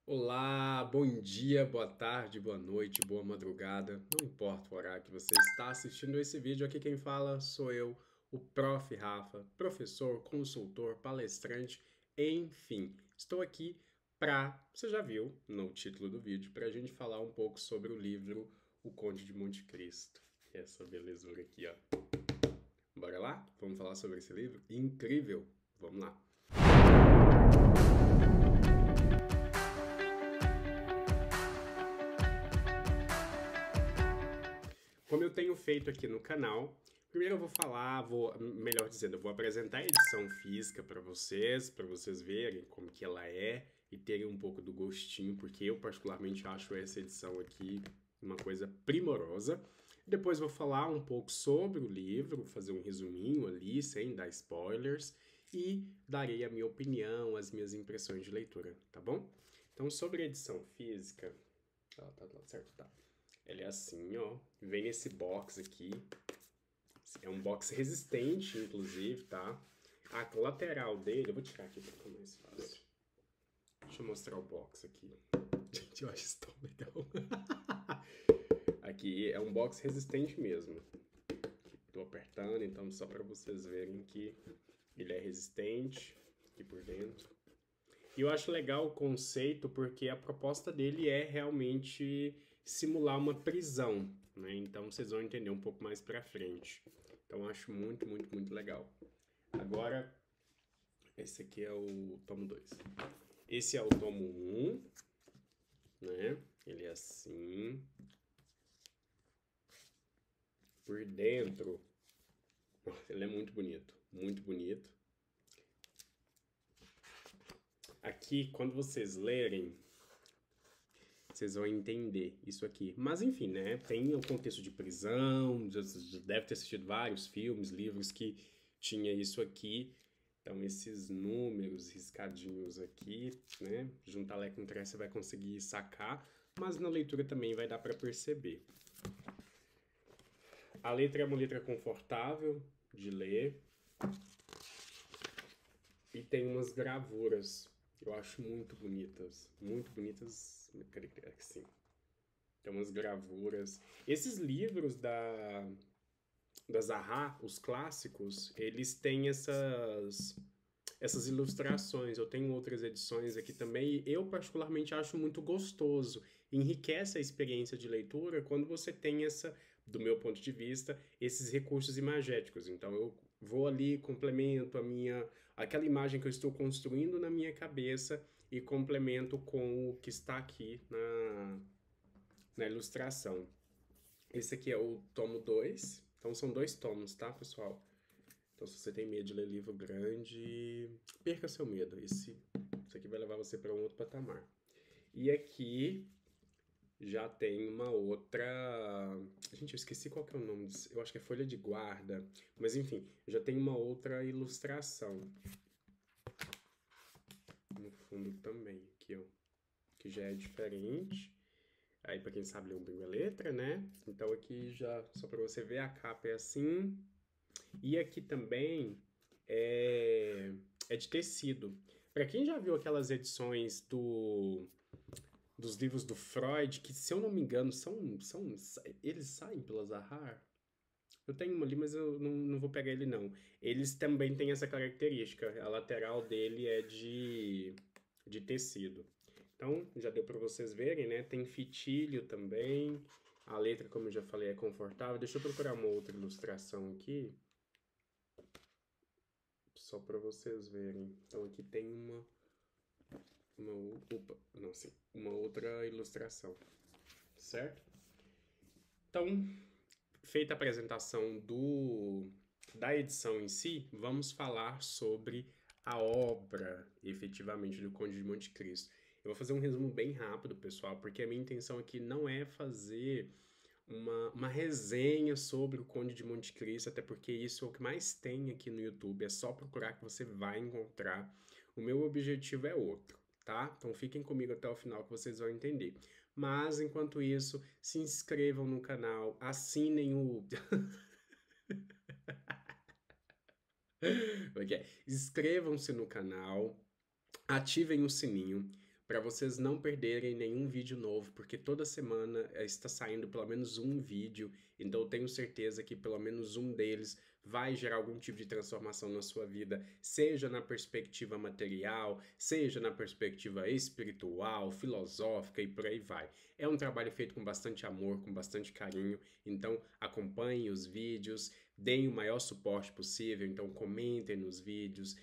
Olá, bom dia, boa tarde, boa noite, boa madrugada. Não importa o horário que você está assistindo esse vídeo, aqui quem fala sou eu, o Prof. Rafa, professor, consultor, palestrante, enfim. Estou aqui você já viu no título do vídeo, para a gente falar um pouco sobre o livro O Conde de Monte Cristo. Essa belezura aqui, ó. Bora lá? Vamos falar sobre esse livro? Incrível! Vamos lá. Como eu tenho feito aqui no canal, primeiro eu vou falar, melhor dizendo, eu vou apresentar a edição física para vocês verem como que ela é e terem um pouco do gostinho, porque eu particularmente acho essa edição aqui uma coisa primorosa. Depois vou falar um pouco sobre o livro, fazer um resuminho ali, sem dar spoilers, e darei a minha opinião, as minhas impressões de leitura, tá bom? Então, sobre a edição física, tá certo, tá. Ele é assim, ó. Vem nesse box aqui. É um box resistente, inclusive, tá? A lateral dele, eu vou tirar aqui pra ficar mais fácil. Deixa eu mostrar o box aqui. Gente, eu acho isso tão legal. Aqui é um box resistente mesmo. Tô apertando, então só para vocês verem que ele é resistente aqui por dentro. E eu acho legal o conceito porque a proposta dele é realmente simular uma prisão, né? Então vocês vão entender um pouco mais pra frente. Então eu acho muito, muito, muito legal. Agora, esse aqui é o tomo 2. Esse é o tomo 1, né? Ele é assim. Por dentro, ele é muito bonito, muito bonito. Aqui, quando vocês lerem, vocês vão entender isso aqui. Mas enfim, né? Tem o contexto de prisão, já deve ter assistido vários filmes, livros que tinha isso aqui. Então, esses números riscadinhos aqui, né? Juntar lá com trás você vai conseguir sacar, mas na leitura também vai dar para perceber. A letra é uma letra confortável de ler e tem umas gravuras. Eu acho muito bonitas, assim. Tem umas gravuras. Esses livros da Zaha, os clássicos, eles têm essas ilustrações. Eu tenho outras edições aqui também e eu particularmente acho muito gostoso. Enriquece a experiência de leitura quando você tem do meu ponto de vista, esses recursos imagéticos. Então eu vou ali, complemento aquela imagem que eu estou construindo na minha cabeça e complemento com o que está aqui na ilustração. Esse aqui é o tomo 2. Então são dois tomos, tá, pessoal? Então se você tem medo de ler livro grande, perca seu medo. Isso aqui vai levar você para um outro patamar. E aqui já tem uma outra. Gente, eu esqueci qual que é o nome disso. Eu acho que é folha de guarda. Mas enfim, já tem uma outra ilustração. No fundo também, aqui, ó. Que já é diferente. Aí, pra quem sabe ler um bem a letra, né? Então aqui já, só pra você ver, a capa é assim. E aqui também é de tecido. Pra quem já viu aquelas edições dos livros do Freud, que se eu não me engano, eles saem pela Zahar? Eu tenho uma ali, mas eu não vou pegar ele não. Eles também têm essa característica. A lateral dele é de tecido. Então, já deu para vocês verem, né? Tem fitilho também. A letra, como eu já falei, é confortável. Deixa eu procurar uma outra ilustração aqui, só para vocês verem. Então, aqui tem uma outra ilustração, certo? Então, feita a apresentação da edição em si, vamos falar sobre a obra, efetivamente, do Conde de Monte Cristo. Eu vou fazer um resumo bem rápido, pessoal, porque a minha intenção aqui não é fazer uma resenha sobre o Conde de Monte Cristo, até porque isso é o que mais tem aqui no YouTube, é só procurar que você vai encontrar. O meu objetivo é outro, tá? Então fiquem comigo até o final que vocês vão entender. Mas enquanto isso, se inscrevam no canal, assinem o. Okay. Inscrevam-se no canal, ativem o sininho, para vocês não perderem nenhum vídeo novo, porque toda semana está saindo pelo menos um vídeo, então eu tenho certeza que pelo menos um deles vai gerar algum tipo de transformação na sua vida, seja na perspectiva material, seja na perspectiva espiritual, filosófica e por aí vai. É um trabalho feito com bastante amor, com bastante carinho, então acompanhem os vídeos, deem o maior suporte possível, então comentem nos vídeos,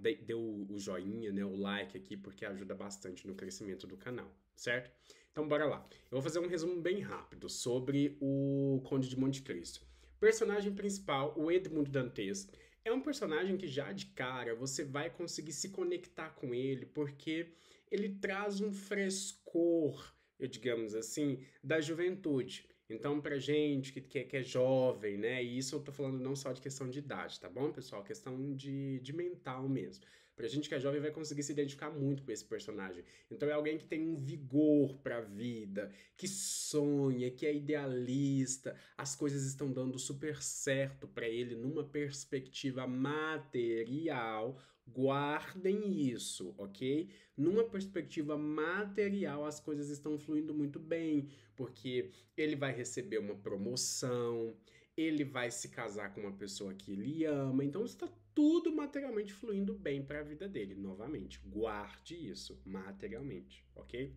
dê o joinha, né, o like aqui, porque ajuda bastante no crescimento do canal, certo? Então bora lá. Eu vou fazer um resumo bem rápido sobre o Conde de Monte Cristo. Personagem principal, o Edmundo Dantes, é um personagem que já de cara você vai conseguir se conectar com ele, porque ele traz um frescor, digamos assim, da juventude. Então, pra gente que é jovem, né? E isso eu tô falando não só de questão de idade, tá bom, pessoal? Questão de mental mesmo. Pra gente que é jovem vai conseguir se identificar muito com esse personagem. Então é alguém que tem um vigor pra vida, que sonha, que é idealista, as coisas estão dando super certo pra ele numa perspectiva material. Guardem isso, ok? Numa perspectiva material, as coisas estão fluindo muito bem, porque ele vai receber uma promoção, ele vai se casar com uma pessoa que ele ama, então está tudo materialmente fluindo bem para a vida dele. Novamente, guarde isso materialmente, ok?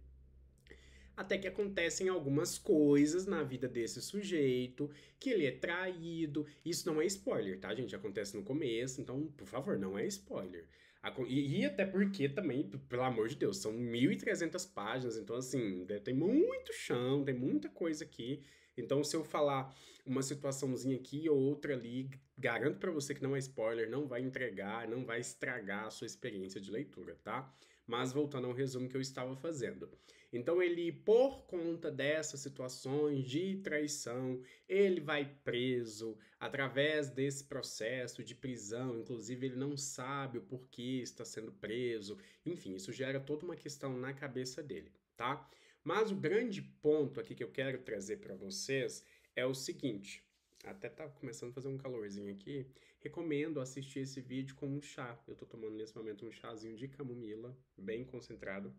Até que acontecem algumas coisas na vida desse sujeito, que ele é traído. Isso não é spoiler, tá, gente? Acontece no começo, então, por favor, não é spoiler. E até porque também, pelo amor de Deus, são 1.300 páginas, então assim, tem muito chão, tem muita coisa aqui. Então, se eu falar uma situaçãozinha aqui ou outra ali, garanto pra você que não é spoiler, não vai entregar, não vai estragar a sua experiência de leitura, tá? Mas voltando ao resumo que eu estava fazendo. Então ele, por conta dessas situações de traição, ele vai preso. Através desse processo de prisão, inclusive ele não sabe o porquê está sendo preso. Enfim, isso gera toda uma questão na cabeça dele, tá? Mas o grande ponto aqui que eu quero trazer para vocês é o seguinte. Até tá começando a fazer um calorzinho aqui. Recomendo assistir esse vídeo com um chá. Eu tô tomando nesse momento um chazinho de camomila, bem concentrado.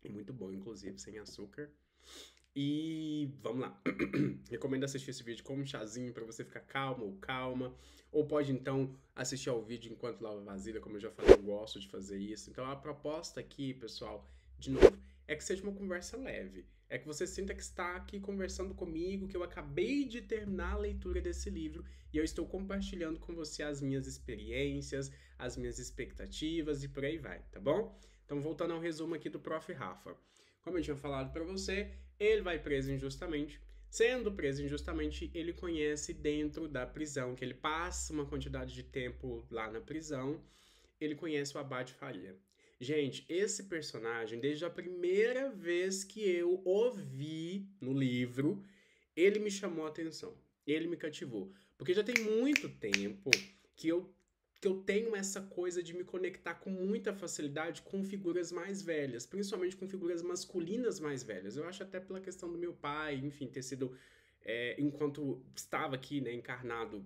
É muito bom, inclusive, sem açúcar. E vamos lá. Recomendo assistir esse vídeo com um chazinho para você ficar calmo ou calma. Ou pode então assistir ao vídeo enquanto lava a vasilha, como eu já falei, eu gosto de fazer isso. Então a proposta aqui, pessoal, de novo, é que seja uma conversa leve. É que você sinta que está aqui conversando comigo, que eu acabei de terminar a leitura desse livro e eu estou compartilhando com você as minhas experiências, as minhas expectativas e por aí vai, tá bom? Então, voltando ao resumo aqui do Prof. Rafa. Como eu tinha falado para você, ele vai preso injustamente. Sendo preso injustamente, ele conhece dentro da prisão, que ele passa uma quantidade de tempo lá na prisão, ele conhece o Abade Faria. Gente, esse personagem, desde a primeira vez que eu o vi no livro, ele me chamou a atenção. Ele me cativou. Porque já tem muito tempo que eu tenho essa coisa de me conectar com muita facilidade com figuras mais velhas, principalmente com figuras masculinas mais velhas. Eu acho até pela questão do meu pai, enfim, ter sido, enquanto estava aqui, né, encarnado,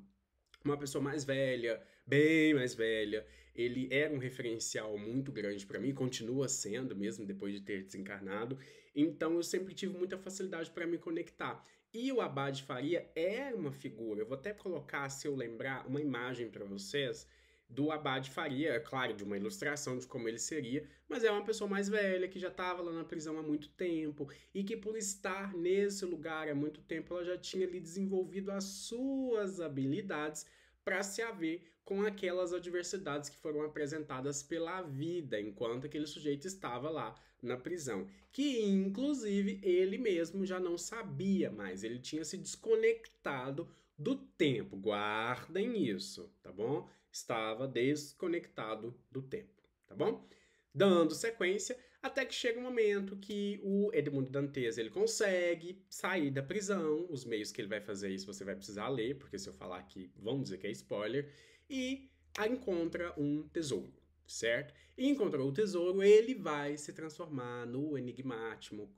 uma pessoa mais velha, bem mais velha. Ele era um referencial muito grande para mim, continua sendo, mesmo depois de ter desencarnado. Então eu sempre tive muita facilidade para me conectar. E o Abade Faria era uma figura. Eu vou até colocar, se eu lembrar, uma imagem para vocês do Abade Faria, é claro, de uma ilustração de como ele seria, mas é uma pessoa mais velha que já estava lá na prisão há muito tempo e que por estar nesse lugar há muito tempo ela já tinha ali desenvolvido as suas habilidades para se haver com aquelas adversidades que foram apresentadas pela vida enquanto aquele sujeito estava lá na prisão, que inclusive ele mesmo já não sabia mais, ele tinha se desconectado do tempo. Guardem isso, tá bom? Estava desconectado do tempo, tá bom? Dando sequência, até que chega um momento que o Edmundo Dantes ele consegue sair da prisão. Os meios que ele vai fazer isso você vai precisar ler, porque se eu falar aqui, vamos dizer que é spoiler. E encontra um tesouro, certo? E encontrou o tesouro, ele vai se transformar no enigmático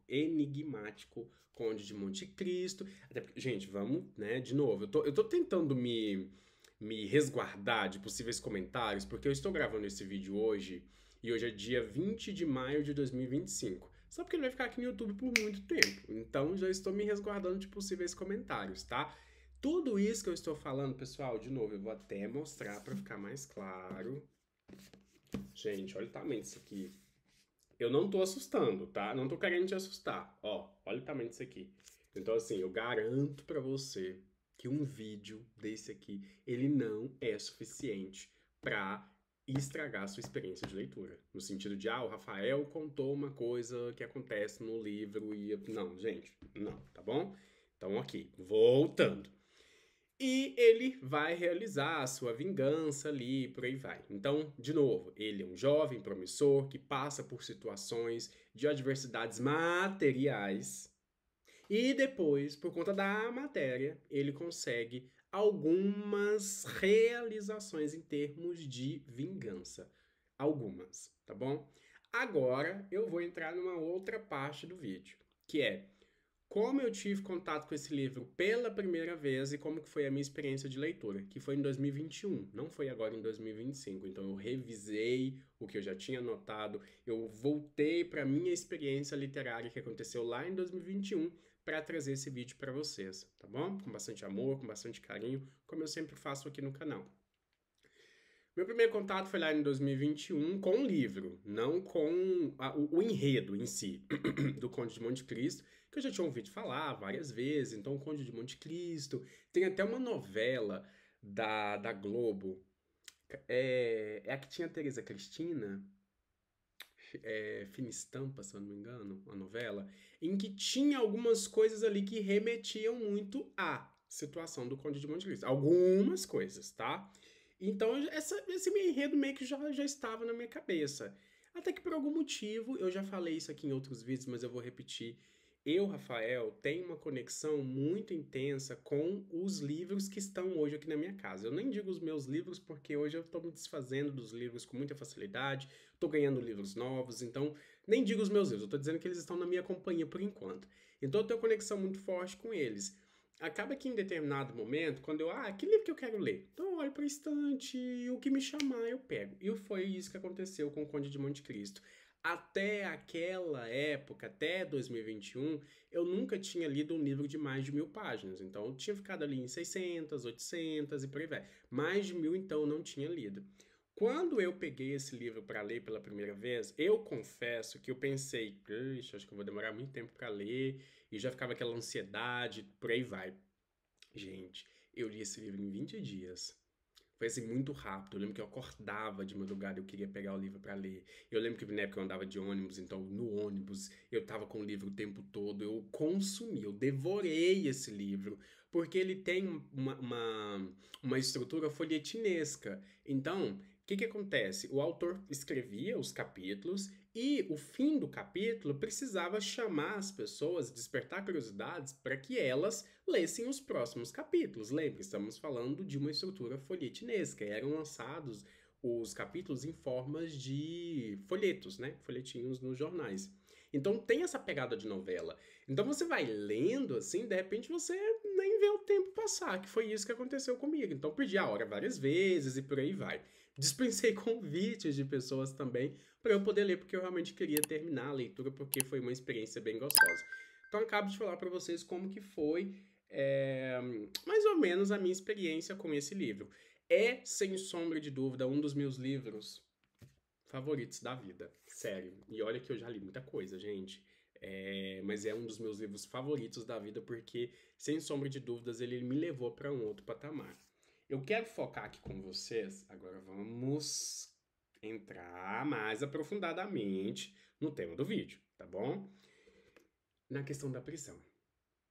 Conde de Monte Cristo. Até porque, gente, vamos, né, de novo. Eu tô tentando me resguardar de possíveis comentários, porque eu estou gravando esse vídeo hoje E hoje é dia 20 de maio de 2025. Só porque ele vai ficar aqui no YouTube por muito tempo. Então já estou me resguardando de possíveis comentários, tá? Tudo isso que eu estou falando, pessoal, de novo, eu vou até mostrar para ficar mais claro. Gente, olha o tamanho disso aqui. Eu não tô assustando, tá? Não tô querendo te assustar. Ó, olha o tamanho disso aqui. Então, assim, eu garanto pra você que um vídeo desse aqui, ele não é suficiente pra estragar a sua experiência de leitura. No sentido de, o Rafael contou uma coisa que acontece no livro e... Não, gente, não, tá bom? Então, ok, voltando. E ele vai realizar a sua vingança ali, por aí vai. Então, de novo, ele é um jovem promissor que passa por situações de adversidades materiais e depois, por conta da matéria, ele consegue algumas realizações em termos de vingança. Algumas, tá bom? Agora eu vou entrar numa outra parte do vídeo, que é como eu tive contato com esse livro pela primeira vez e como que foi a minha experiência de leitura, que foi em 2021, não foi agora em 2025. Então eu revisei o que eu já tinha anotado, eu voltei para minha experiência literária que aconteceu lá em 2021 para trazer esse vídeo para vocês, tá bom? Com bastante amor, com bastante carinho, como eu sempre faço aqui no canal. Meu primeiro contato foi lá em 2021 com o livro, não com o enredo em si, do Conde de Monte Cristo, que eu já tinha ouvido falar várias vezes. Então, o Conde de Monte Cristo. Tem até uma novela da Globo. É a que tinha a Teresa Cristina, Fina Estampa, se eu não me engano, uma novela, em que tinha algumas coisas ali que remetiam muito à situação do Conde de Monte Cristo. Algumas coisas, tá? Então, esse meu enredo meio que já estava na minha cabeça. Até que por algum motivo, eu já falei isso aqui em outros vídeos, mas eu vou repetir. Eu, Rafael, tenho uma conexão muito intensa com os livros que estão hoje aqui na minha casa. Eu nem digo os meus livros, porque hoje eu estou me desfazendo dos livros com muita facilidade, estou ganhando livros novos, então nem digo os meus livros, eu estou dizendo que eles estão na minha companhia por enquanto. Então eu tenho conexão muito forte com eles. Acaba que em determinado momento, quando que livro que eu quero ler? Então eu olho para a estante e o que me chamar eu pego. E foi isso que aconteceu com o Conde de Monte Cristo. Até aquela época, até 2021, eu nunca tinha lido um livro de mais de 1000 páginas. Então eu tinha ficado ali em 600, 800 e por aí vai. Mais de 1000, então, eu não tinha lido. Quando eu peguei esse livro para ler pela primeira vez, eu confesso que eu pensei, acho que eu vou demorar muito tempo para ler, e já ficava aquela ansiedade, por aí vai. Gente, eu li esse livro em 20 dias. Foi assim, muito rápido. Eu lembro que eu acordava de madrugada, eu queria pegar o livro para ler. Eu lembro que na época eu andava de ônibus, então no ônibus eu tava com o livro o tempo todo. Eu consumi, eu devorei esse livro, porque ele tem uma estrutura folhetinesca. Então, o que acontece? O autor escrevia os capítulos e o fim do capítulo precisava chamar as pessoas, despertar curiosidades para que elas lessem os próximos capítulos. Lembre, estamos falando de uma estrutura folhetinesca. Eram lançados os capítulos em formas de folhetos, né? Folhetinhos nos jornais. Então tem essa pegada de novela. Então você vai lendo assim, de repente você nem vê o tempo passar, que foi isso que aconteceu comigo. Então perdi a hora várias vezes e por aí vai. Dispensei convites de pessoas também para eu poder ler, porque eu realmente queria terminar a leitura, porque foi uma experiência bem gostosa. Então acabo de falar para vocês como que foi mais ou menos a minha experiência com esse livro. É, sem sombra de dúvida, um dos meus livros favoritos da vida. Sério. E olha que eu já li muita coisa, gente. Mas é um dos meus livros favoritos da vida porque, sem sombra de dúvidas, ele me levou para um outro patamar. Eu quero focar aqui com vocês. Agora vamos entrar mais aprofundadamente no tema do vídeo, tá bom? Na questão da prisão,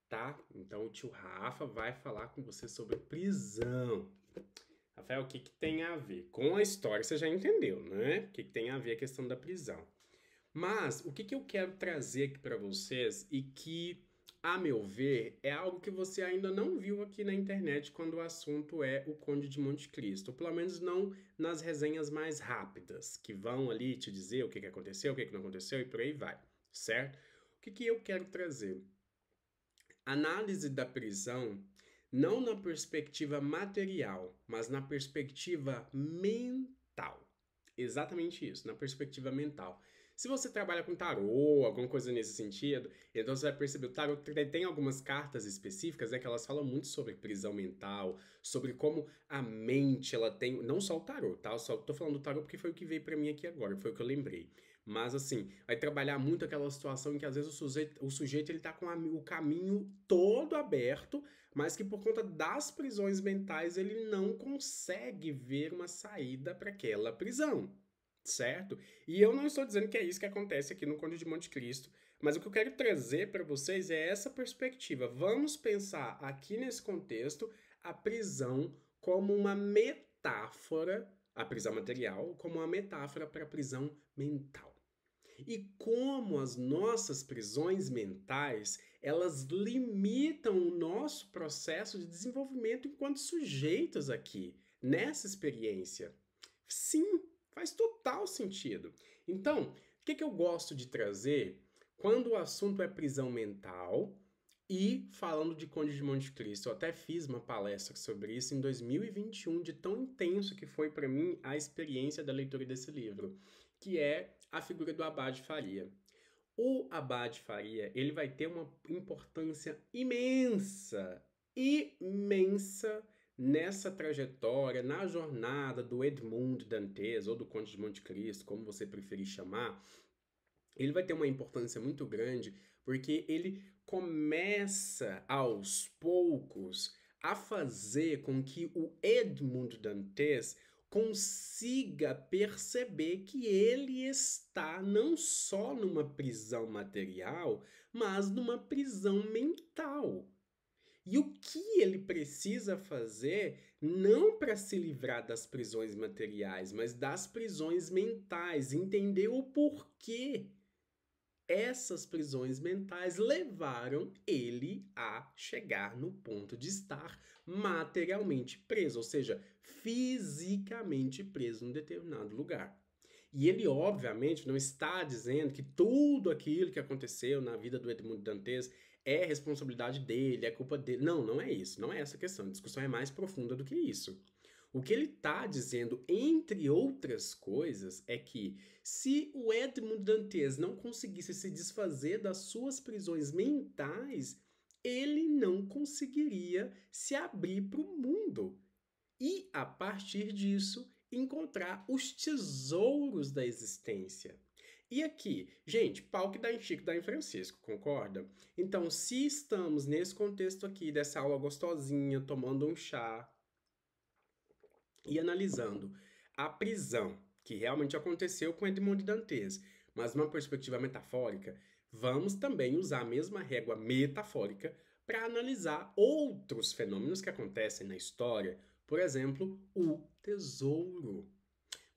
tá? Então o tio Rafa vai falar com você sobre prisão. Rafael, o que tem a ver? Com a história você já entendeu, né? O que tem a ver a questão da prisão. Mas o que eu quero trazer aqui para vocês e que, a meu ver, é algo que você ainda não viu aqui na internet quando o assunto é o Conde de Monte Cristo, ou pelo menos não nas resenhas mais rápidas, que vão ali te dizer o que aconteceu, o que não aconteceu e por aí vai, certo? O que eu quero trazer? Análise da prisão não na perspectiva material, mas na perspectiva mental. Exatamente isso, na perspectiva mental. Se você trabalha com tarô, alguma coisa nesse sentido, então você vai perceber, o tarô tem algumas cartas específicas, né, que elas falam muito sobre prisão mental, sobre como a mente, ela tem, não só o tarô, tá? Eu só tô falando do tarô porque foi o que veio pra mim aqui agora, foi o que eu lembrei. Mas assim, vai trabalhar muito aquela situação em que às vezes o sujeito ele tá com o caminho todo aberto, mas que por conta das prisões mentais ele não consegue ver uma saída para aquela prisão, certo? E eu não estou dizendo que é isso que acontece aqui no Conde de Monte Cristo, mas o que eu quero trazer para vocês é essa perspectiva. Vamos pensar aqui nesse contexto a prisão como uma metáfora, a prisão material como uma metáfora para a prisão mental. E como as nossas prisões mentais, elas limitam o nosso processo de desenvolvimento enquanto sujeitos aqui, nessa experiência. Sim, faz total sentido. Então, o que eu gosto de trazer quando o assunto é prisão mental e falando de Conde de Monte Cristo? Eu até fiz uma palestra sobre isso em 2021, de tão intenso que foi para mim a experiência da leitura desse livro, que é a figura do Abade Faria. O Abade Faria, ele vai ter uma importância imensa, imensa nessa trajetória, na jornada do Edmond Dantes, ou do Conde de Monte Cristo, como você preferir chamar. Ele vai ter uma importância muito grande, porque ele começa, aos poucos, a fazer com que o Edmond Dantes consiga perceber que ele está não só numa prisão material, mas numa prisão mental. E o que ele precisa fazer, não para se livrar das prisões materiais, mas das prisões mentais, entender o porquê essas prisões mentais levaram ele a chegar no ponto de estar materialmente preso, ou seja, fisicamente preso em um determinado lugar. E ele, obviamente, não está dizendo que tudo aquilo que aconteceu na vida do Edmond Dantes é responsabilidade dele, é culpa dele. Não, não é isso. Não é essa a questão. A discussão é mais profunda do que isso. O que ele está dizendo, entre outras coisas, é que se o Edmond Dantes não conseguisse se desfazer das suas prisões mentais, ele não conseguiria se abrir para o mundo. E, a partir disso, encontrar os tesouros da existência. E aqui, gente, pau que dá em Chico, dá em Francisco, concorda? Então, se estamos nesse contexto aqui, dessa aula gostosinha, tomando um chá e analisando a prisão que realmente aconteceu com Edmond Dantes, mas numa perspectiva metafórica, vamos também usar a mesma régua metafórica para analisar outros fenômenos que acontecem na história, por exemplo, o tesouro.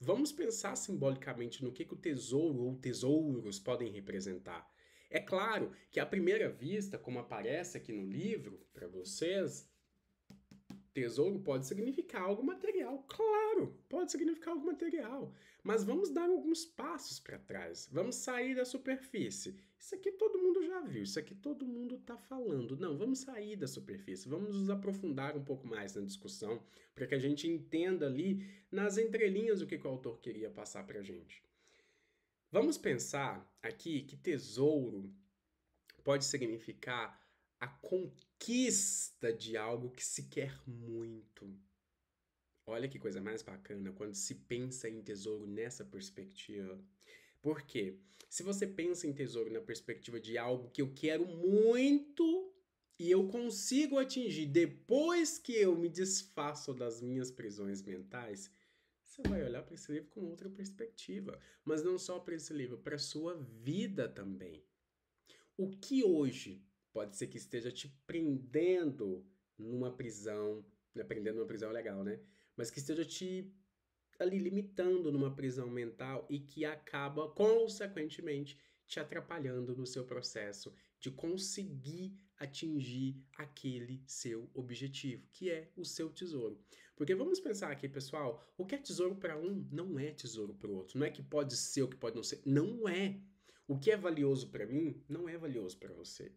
Vamos pensar simbolicamente no que o tesouro ou tesouros podem representar. É claro que à primeira vista, como aparece aqui no livro para vocês, tesouro pode significar algo material. Claro, pode significar algo material. Mas vamos dar alguns passos para trás. Vamos sair da superfície. Isso aqui todo mundo já viu, isso aqui todo mundo está falando. Não, vamos sair da superfície, vamos nos aprofundar um pouco mais na discussão para que a gente entenda ali nas entrelinhas o que o autor queria passar para a gente. Vamos pensar aqui que tesouro pode significar a conquista de algo que se quer muito. Olha que coisa mais bacana quando se pensa em tesouro nessa perspectiva. Por quê? Se você pensa em tesouro na perspectiva de algo que eu quero muito e eu consigo atingir depois que eu me desfaço das minhas prisões mentais, você vai olhar para esse livro com outra perspectiva. Mas não só para esse livro, para a sua vida também. O que hoje pode ser que esteja te prendendo numa prisão, né? Prendendo numa prisão é legal, né? Mas que esteja te ali limitando numa prisão mental e que acaba, consequentemente, te atrapalhando no seu processo de conseguir atingir aquele seu objetivo, que é o seu tesouro. Porque vamos pensar aqui, pessoal, o que é tesouro para um não é tesouro para o outro. Não é que pode ser o que pode não ser. Não é. O que é valioso para mim não é valioso para você.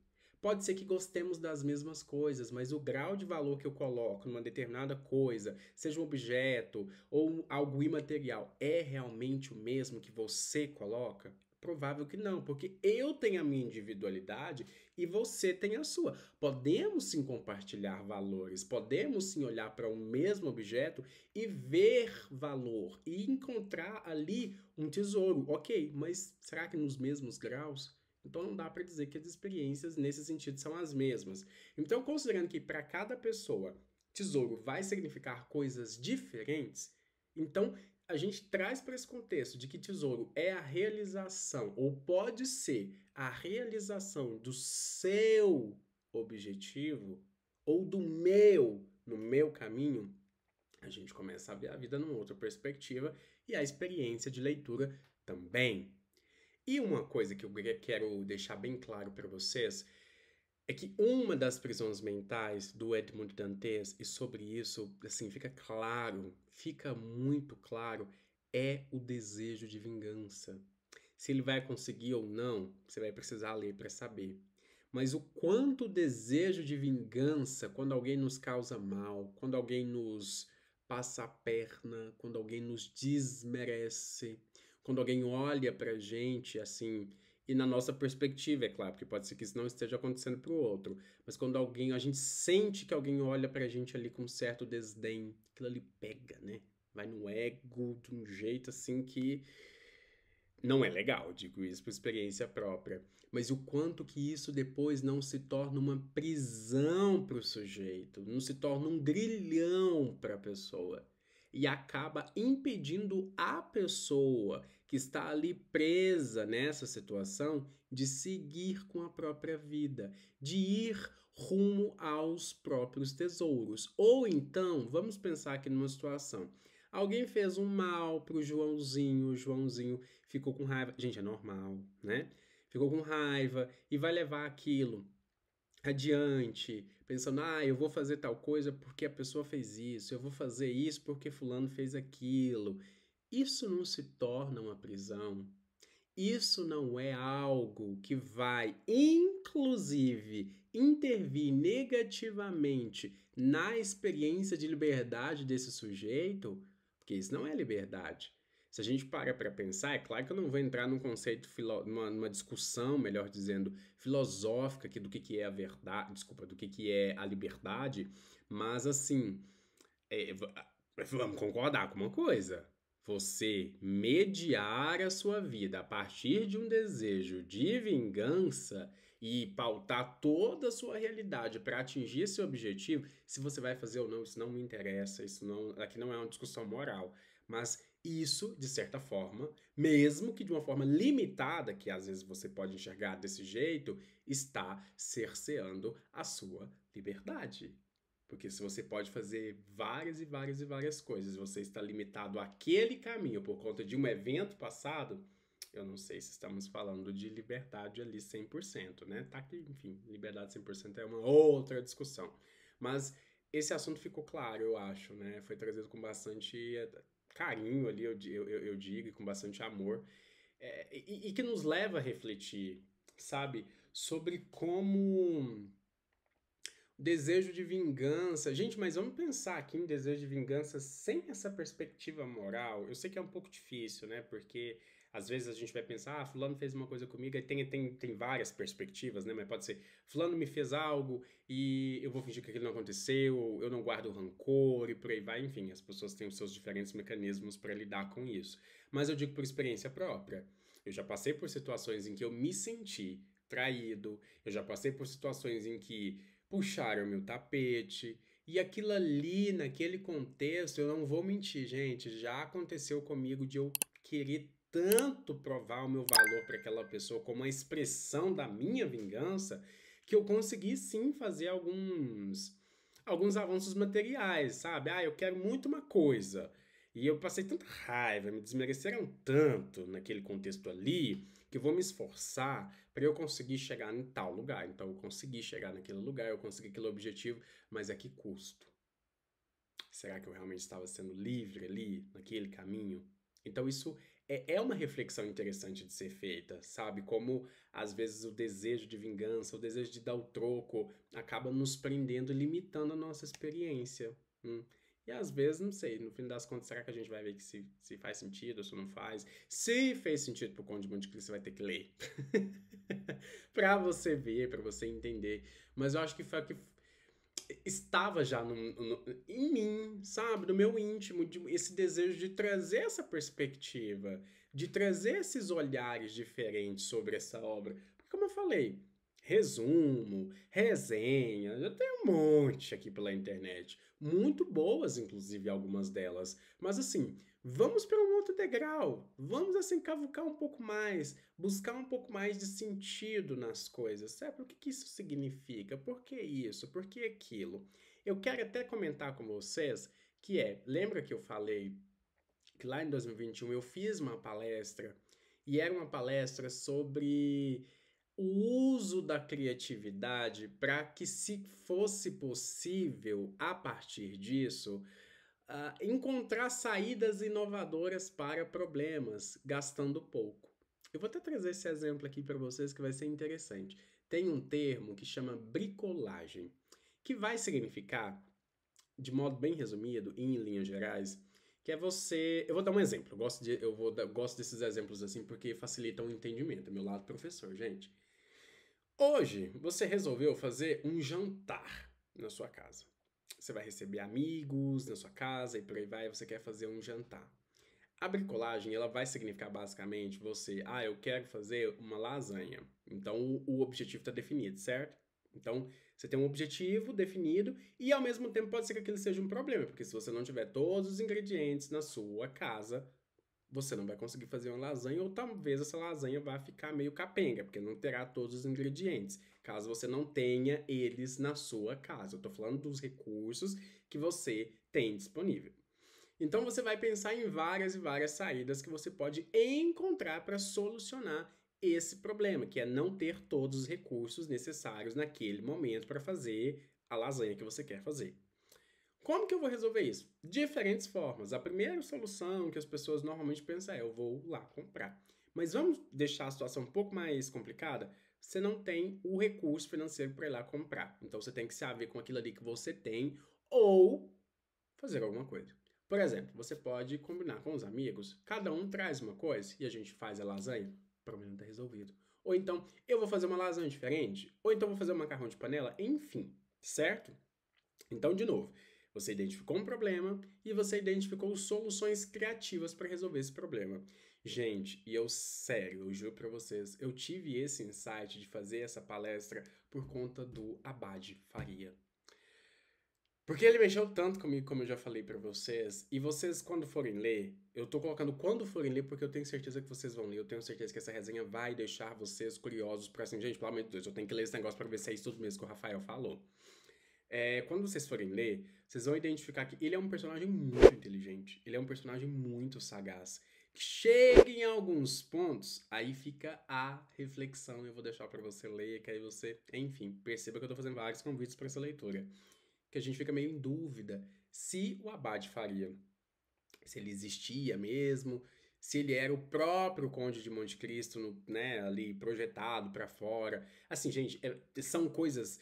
Pode ser que gostemos das mesmas coisas, mas o grau de valor que eu coloco numa determinada coisa, seja um objeto ou algo imaterial, é realmente o mesmo que você coloca? Provável que não, porque eu tenho a minha individualidade e você tem a sua. Podemos sim compartilhar valores, podemos sim olhar para o mesmo objeto e ver valor e encontrar ali um tesouro. Ok, mas será que nos mesmos graus? Então não dá para dizer que as experiências nesse sentido são as mesmas. Então, considerando que para cada pessoa tesouro vai significar coisas diferentes, então a gente traz para esse contexto de que tesouro é a realização, ou pode ser a realização do seu objetivo, ou do meu, no meu caminho, a gente começa a ver a vida numa outra perspectiva e a experiência de leitura também. E uma coisa que eu quero deixar bem claro para vocês é que uma das prisões mentais do Edmond Dantes, e sobre isso, assim, fica muito claro, é o desejo de vingança. Se ele vai conseguir ou não, você vai precisar ler para saber. Mas o quanto o desejo de vingança, quando alguém nos causa mal, quando alguém nos passa a perna, quando alguém nos desmerece, quando alguém olha pra gente assim, e na nossa perspectiva, é claro, porque pode ser que isso não esteja acontecendo pro outro, mas quando a gente sente que alguém olha pra gente ali com um certo desdém, aquilo ali pega, né? Vai no ego de um jeito assim que não é legal, digo isso por experiência própria. Mas o quanto que isso depois não se torna uma prisão para o sujeito, não se torna um grilhão para a pessoa. E acaba impedindo a pessoa que está ali presa nessa situação de seguir com a própria vida, de ir rumo aos próprios tesouros. Ou então, vamos pensar aqui numa situação. Alguém fez um mal pro Joãozinho, o Joãozinho ficou com raiva. Gente, é normal, né? Ficou com raiva e vai levar aquilo adiante, pensando, eu vou fazer tal coisa porque a pessoa fez isso, eu vou fazer isso porque fulano fez aquilo. Isso não se torna uma prisão. Isso não é algo que vai, inclusive, intervir negativamente na experiência de liberdade desse sujeito, porque isso não é liberdade. Se a gente para pensar, é claro que eu não vou entrar num conceito, numa discussão, melhor dizendo, filosófica aqui do que é a verdade, desculpa, do que é a liberdade, mas assim, é, vamos concordar com uma coisa. Você mediar a sua vida a partir de um desejo de vingança e pautar toda a sua realidade para atingir esse objetivo, se você vai fazer ou não, isso não me interessa, isso não, aqui não é uma discussão moral, mas isso, de certa forma, mesmo que de uma forma limitada, que às vezes você pode enxergar desse jeito, está cerceando a sua liberdade. Porque se você pode fazer várias e várias e várias coisas, você está limitado àquele caminho por conta de um evento passado, eu não sei se estamos falando de liberdade ali 100%, né? Tá que, enfim, liberdade 100% é uma outra discussão. Mas esse assunto ficou claro, eu acho, né? Foi trazido com bastante carinho ali, eu digo, e com bastante amor. E que nos leva a refletir, sabe? Sobre como desejo de vingança. Gente, mas vamos pensar aqui em desejo de vingança sem essa perspectiva moral. Eu sei que é um pouco difícil, né? Porque às vezes a gente vai pensar, fulano fez uma coisa comigo, e tem várias perspectivas, né? Mas pode ser, fulano me fez algo e eu vou fingir que aquilo não aconteceu, eu não guardo rancor e por aí vai. Enfim, as pessoas têm os seus diferentes mecanismos para lidar com isso. Mas eu digo por experiência própria. Eu já passei por situações em que eu me senti traído, eu já passei por situações em que puxaram meu tapete. E aquilo ali, naquele contexto, eu não vou mentir, gente, já aconteceu comigo de eu querer tanto provar o meu valor para aquela pessoa como uma expressão da minha vingança, que eu consegui sim fazer alguns avanços materiais, sabe? Eu quero muito uma coisa. E eu passei tanta raiva, me desmereceram tanto naquele contexto ali, que eu vou me esforçar para eu conseguir chegar em tal lugar. Então eu consegui chegar naquele lugar, eu consegui aquele objetivo, mas a que custo? Será que eu realmente estava sendo livre ali, naquele caminho? Então isso é uma reflexão interessante de ser feita, sabe? Como às vezes o desejo de vingança, o desejo de dar o troco, acaba nos prendendo, limitando a nossa experiência. Hum. E às vezes, não sei, no fim das contas, será que a gente vai ver que se faz sentido ou se não faz? Se fez sentido pro Conde de Monte Cristo, você vai ter que ler. Pra você ver, pra você entender. Mas eu acho que foi o que estava já em mim, sabe? No meu íntimo, esse desejo de trazer essa perspectiva, de trazer esses olhares diferentes sobre essa obra. Porque, como eu falei, resumo, resenha, eu tenho um monte aqui pela internet. Muito boas, inclusive, algumas delas. Mas assim, vamos para um outro degrau. Vamos assim cavucar um pouco mais, buscar um pouco mais de sentido nas coisas. Sabe o que que isso significa? Por que isso? Por que aquilo? Eu quero até comentar com vocês que lembra que eu falei que lá em 2021 eu fiz uma palestra e era uma palestra sobre o uso da criatividade para que, se fosse possível, a partir disso, encontrar saídas inovadoras para problemas, gastando pouco. Eu vou até trazer esse exemplo aqui para vocês que vai ser interessante. Tem um termo que chama bricolagem, que vai significar, de modo bem resumido, em linhas gerais, que é você. Eu vou dar um exemplo. Gosto desses exemplos assim porque facilitam o entendimento. É meu lado professor, gente. Hoje você resolveu fazer um jantar na sua casa. Você vai receber amigos na sua casa e por aí vai, você quer fazer um jantar. A bricolagem, ela vai significar basicamente eu quero fazer uma lasanha. Então o objetivo está definido, certo? Então você tem um objetivo definido e ao mesmo tempo pode ser que aquilo seja um problema, porque se você não tiver todos os ingredientes na sua casa, você não vai conseguir fazer uma lasanha, ou talvez essa lasanha vá ficar meio capenga, porque não terá todos os ingredientes, caso você não tenha eles na sua casa. Eu tô falando dos recursos que você tem disponível. Então você vai pensar em várias e várias saídas que você pode encontrar para solucionar esse problema, que é não ter todos os recursos necessários naquele momento para fazer a lasanha que você quer fazer. Como que eu vou resolver isso? Diferentes formas. A primeira solução que as pessoas normalmente pensam eu vou lá comprar. Mas vamos deixar a situação um pouco mais complicada? Você não tem o recurso financeiro para ir lá comprar. Então você tem que se haver com aquilo ali que você tem ou fazer alguma coisa. Por exemplo, você pode combinar com os amigos, cada um traz uma coisa e a gente faz a lasanha, o problema está resolvido. Ou então, eu vou fazer uma lasanha diferente, ou então vou fazer um macarrão de panela, enfim, certo? Então, de novo, você identificou um problema e você identificou soluções criativas para resolver esse problema. Gente, e sério, eu juro para vocês, eu tive esse insight de fazer essa palestra por conta do Abade Faria. Porque ele mexeu tanto comigo, como eu já falei pra vocês. E vocês, quando forem ler, eu tô colocando quando forem ler, porque eu tenho certeza que vocês vão ler. Eu tenho certeza que essa resenha vai deixar vocês curiosos pra assim, gente, pelo amor de Deus, eu tenho que ler esse negócio pra ver se é isso tudo mesmo que o Rafael falou. Quando vocês forem ler, vocês vão identificar que ele é um personagem muito inteligente. Ele é um personagem muito sagaz. Chega em alguns pontos, aí fica a reflexão. Eu vou deixar pra você ler, que aí você, enfim, perceba que eu tô fazendo vários convites pra essa leitura, que a gente fica meio em dúvida se o Abade Faria, se ele existia mesmo, se ele era o próprio Conde de Monte Cristo, né, ali projetado para fora. Assim, gente, são coisas.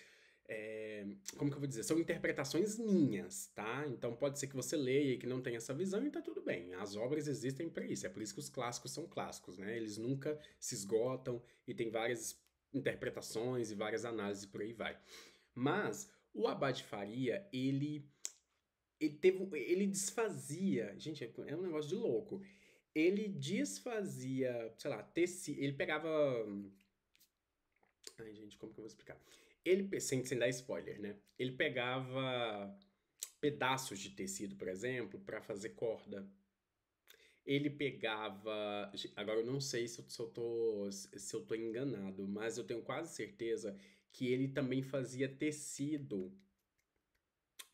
Como que eu vou dizer? São interpretações minhas, tá? Então pode ser que você leia e que não tenha essa visão e tá tudo bem. As obras existem para isso. É por isso que os clássicos são clássicos, né? Eles nunca se esgotam e tem várias interpretações e várias análises por aí vai. Mas o Abade Faria, ele desfazia, gente, é um negócio de louco. Ele desfazia, sei lá, tecido, ele pegava, ai, gente, como que eu vou explicar? Ele, sem dar spoiler, né? Ele pegava pedaços de tecido, por exemplo, para fazer corda. Ele pegava, agora eu não sei se eu tô enganado, mas eu tenho quase certeza que ele também fazia tecido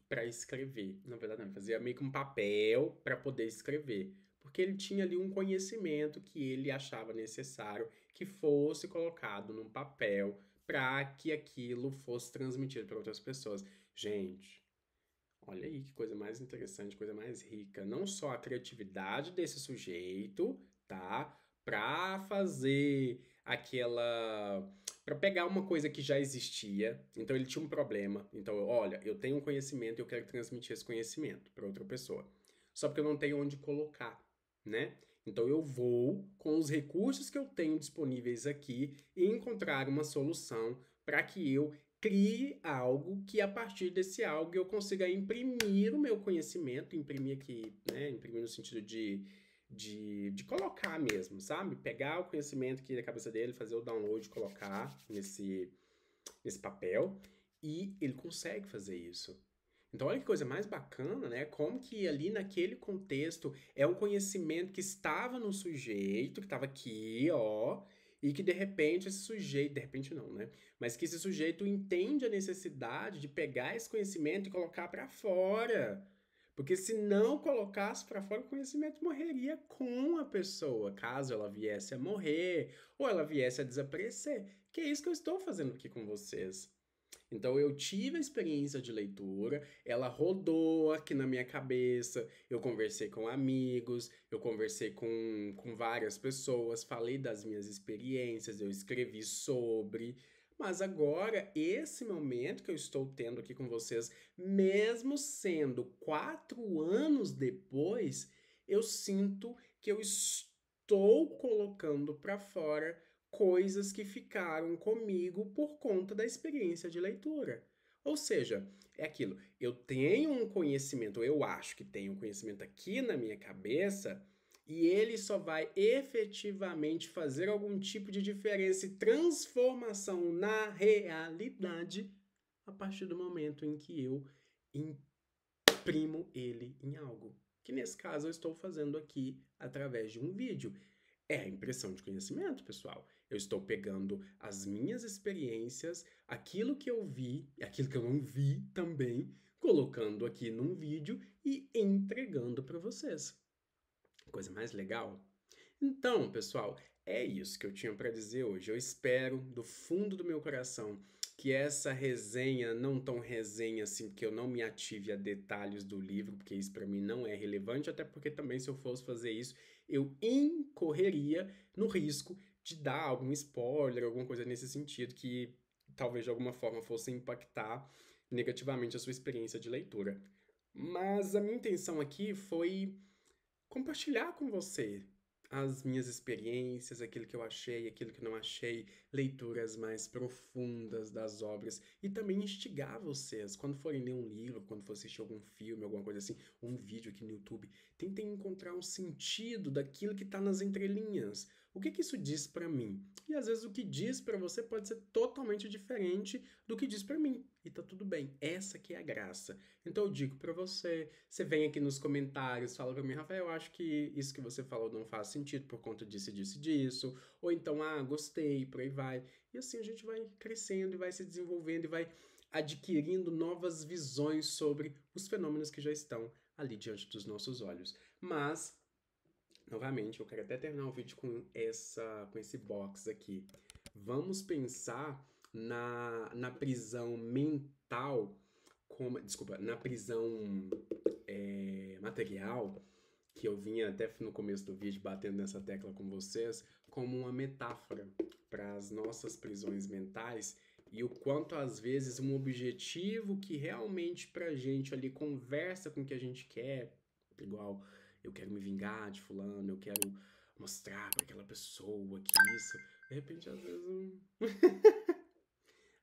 para escrever. Na verdade, não, ele fazia meio que um papel para poder escrever, porque ele tinha ali um conhecimento que ele achava necessário que fosse colocado num papel para que aquilo fosse transmitido para outras pessoas. Gente, olha aí que coisa mais interessante, coisa mais rica. Não só a criatividade desse sujeito, tá? Pra fazer para pegar uma coisa que já existia. Então ele tinha um problema. Então, olha, eu tenho um conhecimento e eu quero transmitir esse conhecimento para outra pessoa. Só porque eu não tenho onde colocar, né? Então eu vou, com os recursos que eu tenho disponíveis aqui, encontrar uma solução para que eu crie algo que a partir desse algo eu consiga imprimir o meu conhecimento, imprimir aqui, né? Imprimir no sentido de colocar mesmo, sabe? Pegar o conhecimento aqui da cabeça dele, fazer o download, colocar nesse papel, e ele consegue fazer isso. Então, olha que coisa mais bacana, né? Como que ali naquele contexto é um conhecimento que estava no sujeito, que estava aqui, ó, e que de repente esse sujeito, de repente não, né? Mas que esse sujeito entende a necessidade de pegar esse conhecimento e colocar para fora. Porque se não colocasse para fora, o conhecimento morreria com a pessoa, caso ela viesse a morrer ou ela viesse a desaparecer. Que é isso que eu estou fazendo aqui com vocês. Então eu tive a experiência de leitura, ela rodou aqui na minha cabeça, eu conversei com amigos, eu conversei com várias pessoas, falei das minhas experiências, eu escrevi sobre. Mas agora, esse momento que eu estou tendo aqui com vocês, mesmo sendo 4 anos depois, eu sinto que eu estou colocando para fora coisas que ficaram comigo por conta da experiência de leitura. Ou seja, é aquilo, eu tenho um conhecimento, eu acho que tenho um conhecimento aqui na minha cabeça, e ele só vai efetivamente fazer algum tipo de diferença e transformação na realidade a partir do momento em que eu imprimo ele em algo. Que nesse caso eu estou fazendo aqui através de um vídeo. É a impressão de conhecimento, pessoal. Eu estou pegando as minhas experiências, aquilo que eu vi, aquilo que eu não vi também, colocando aqui num vídeo e entregando para vocês. Coisa mais legal. Então, pessoal, é isso que eu tinha para dizer hoje. Eu espero do fundo do meu coração que essa resenha, não tão resenha assim, que eu não me ative a detalhes do livro, porque isso para mim não é relevante, até porque também se eu fosse fazer isso, eu incorreria no risco de dar algum spoiler, alguma coisa nesse sentido que talvez de alguma forma fosse impactar negativamente a sua experiência de leitura. Mas a minha intenção aqui foi compartilhar com você as minhas experiências, aquilo que eu achei, aquilo que não achei, leituras mais profundas das obras e também instigar vocês, quando forem ler um livro, quando for assistir algum filme, alguma coisa assim, um vídeo aqui no YouTube, tentem encontrar um sentido daquilo que está nas entrelinhas. O que isso diz para mim? E às vezes o que diz para você pode ser totalmente diferente do que diz para mim. E tá tudo bem. Essa que é a graça. Então eu digo para você, você vem aqui nos comentários, fala para mim, Rafael, eu acho que isso que você falou não faz sentido por conta disso, disso, disso. Ou então, gostei, por aí vai. E assim a gente vai crescendo e vai se desenvolvendo e vai adquirindo novas visões sobre os fenômenos que já estão ali diante dos nossos olhos. Mas novamente, eu quero até terminar o vídeo com esse box aqui. Vamos pensar na prisão mental, desculpa, na prisão material, que eu vinha até no começo do vídeo batendo nessa tecla com vocês, como uma metáfora para as nossas prisões mentais e o quanto às vezes um objetivo que realmente pra gente ali conversa com o que a gente quer, igual eu quero me vingar de fulano, eu quero mostrar para aquela pessoa que isso, de repente às vezes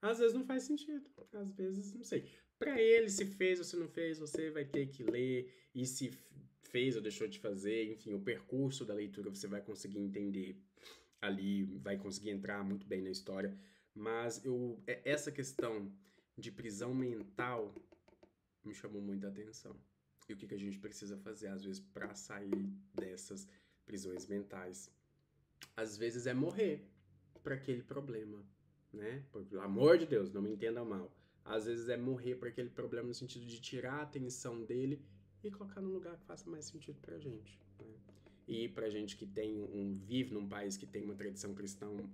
às vezes não faz sentido, às vezes não sei. Para ele, se fez ou se não fez, você vai ter que ler, e se fez ou deixou de fazer, enfim, o percurso da leitura você vai conseguir entender ali, vai conseguir entrar muito bem na história. Mas essa questão de prisão mental me chamou muita atenção. E o que a gente precisa fazer, às vezes, para sair dessas prisões mentais? Às vezes é morrer para aquele problema, né? Pelo amor de Deus, não me entenda mal. Às vezes é morrer para aquele problema no sentido de tirar a atenção dele e colocar num lugar que faça mais sentido pra gente, né? E pra gente que vive num país que tem uma tradição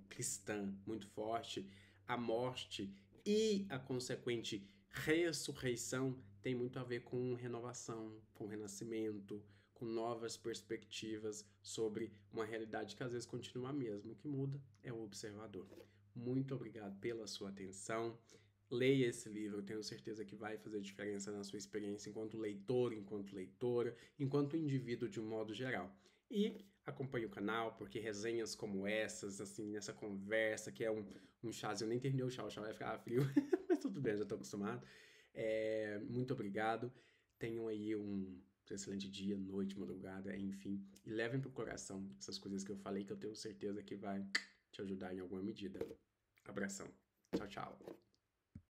cristã muito forte, a morte e a consequente ressurreição tem muito a ver com renovação, com renascimento, com novas perspectivas sobre uma realidade que às vezes continua a mesma. O que muda é o observador. Muito obrigado pela sua atenção. Leia esse livro, eu tenho certeza que vai fazer diferença na sua experiência enquanto leitor, enquanto leitora, enquanto indivíduo de um modo geral. E acompanhe o canal, porque resenhas como essas, assim, nessa conversa, que é um chazinho, eu nem terminei o chá vai ficar frio, mas tudo bem, já estou acostumado. Muito obrigado, tenham aí um excelente dia, noite, madrugada, enfim, e levem pro coração essas coisas que eu falei, que eu tenho certeza que vai te ajudar em alguma medida. Abração. Tchau, tchau.